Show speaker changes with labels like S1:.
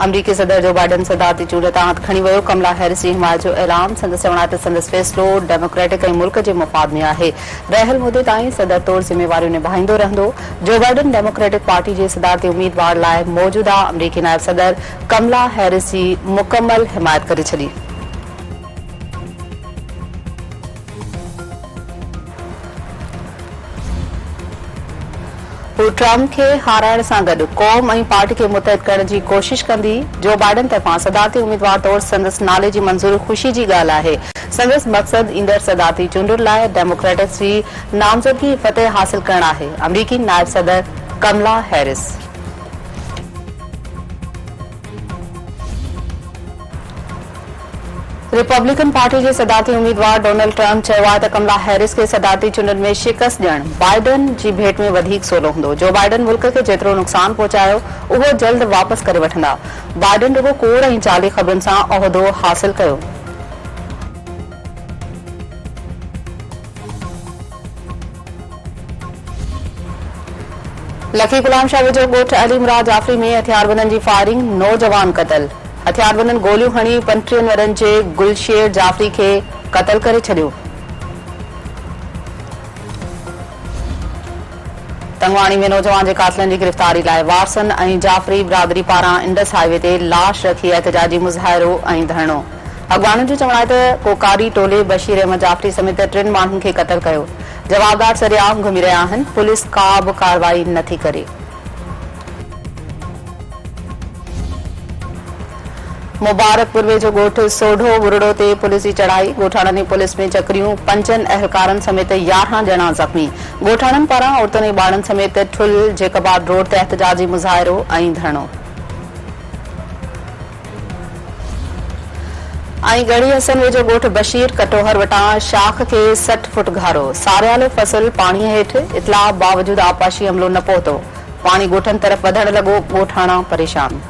S1: अमरीकी सदर जो बाइडन सदारती चूंड तां खणी वियो। कमला हैरिस जी हिमायत जो ऐलान। संदसि चवण त संदसि फ़ैसिलो डेमोक्रेटिक ऐं मुल्क जे मुफ़ाद में आहे। रहियल मुदे ताईं सदर तौर ज़िम्मेवारियूं निभाईंदो रहंदो। जो बाइडन डेमोक्रेटिक पार्टी जे सदारती उम्मीदवार लाइ मौजूदा अमरीकी नायब सदर कमला हैरिस जी मुकम्मल हिमायत करे छॾी। ट्रंप के हाराइण सां गॾु क़ौम ऐं पार्टी खे मुतहद करण जी कोशिश कंदी। जो बाइडन तरफ़ां सदारती उम्मीदवार तौर संदसि नाले जी मंज़ूरी ख़ुशी जी ॻाल्हि आहे। संदसि मक़सद ईंदड़ सदारती चूंडुनि लाइ डेमोक्रेट्स जी नामज़दगी फतह हासिल करणु आहे। अमरीकी नायब सदर कमला हैरिस रिपब्लिकन पार्टी जे सदारती उम्मीदवार डोनाल्ड ट्रंप चयो आहे त कमला हैरिस खे सदारती चूंडुनि में शिकस्त ॾियणु बाइडन जी भेट में वधीक सवलो हूंदो। जो बाइडन मुल्क खे जेतिरो नुक़सान पहुचायो उहो जल्द वापसि करे वठंदा। बाइडन रुगो कूड़ ऐं जाली ख़बरुनि सां उहिदो हासिल कयो। लखी गुलाम शाह जो ॻोठ अली मुराद जाफ़री में हथियारबंदनि जी फायरिंग, नौजवान क़तल। हथियारबंदनि गोलियूं हणी 35 वरनि जे गुलशेर जाफ़री खे क़तल करे छॾियो। तंगवाणी में नौजवान जे कातिलनि जी गिरफ़्तारी लाइ वारसन ऐं जाफ़री बिरादरी पारां इंडस हाईवे ते लाश रखी एहतजाजी मुज़ाहिरो ऐं धरणो। अॻवाननि जो चवणु आहे त कोकारी टोले बशीर अहमद जाफ़री समेत 3 माण्हुनि खे क़तल कयो। जवाबदार सरेआम घुमी रहिया आहिनि। पुलिस का बि कार्रवाई नथी करे। मुबारकपुर वेझो ॻोठ सोढो बुरड़ो ते पुलिस जी चढ़ाई। ॻोठाणनि ऐं पुलिस में चकरियूं। 5 अहलकारनि समेत 11 ॼणा ज़ख़्मी। ॻोठाणनि पारां औरतुनि ऐं ॿारनि समेत ठुल जेकबाद रोड ते एहतजाजी मुज़ाहिरो ऐं धरणो। ऐं गढ़ी हसन वेझो ॻोठ बशीर कटोहर वटां शाख खे 60 फुट घारो। सारियालो फसल पाणीअ हेठि। इतलाह बावजूद आबपाशी अमलो न पहुतो। पाणी ॻोठनि तरफ़ वधण लॻो। ॻोठाणा परेशान।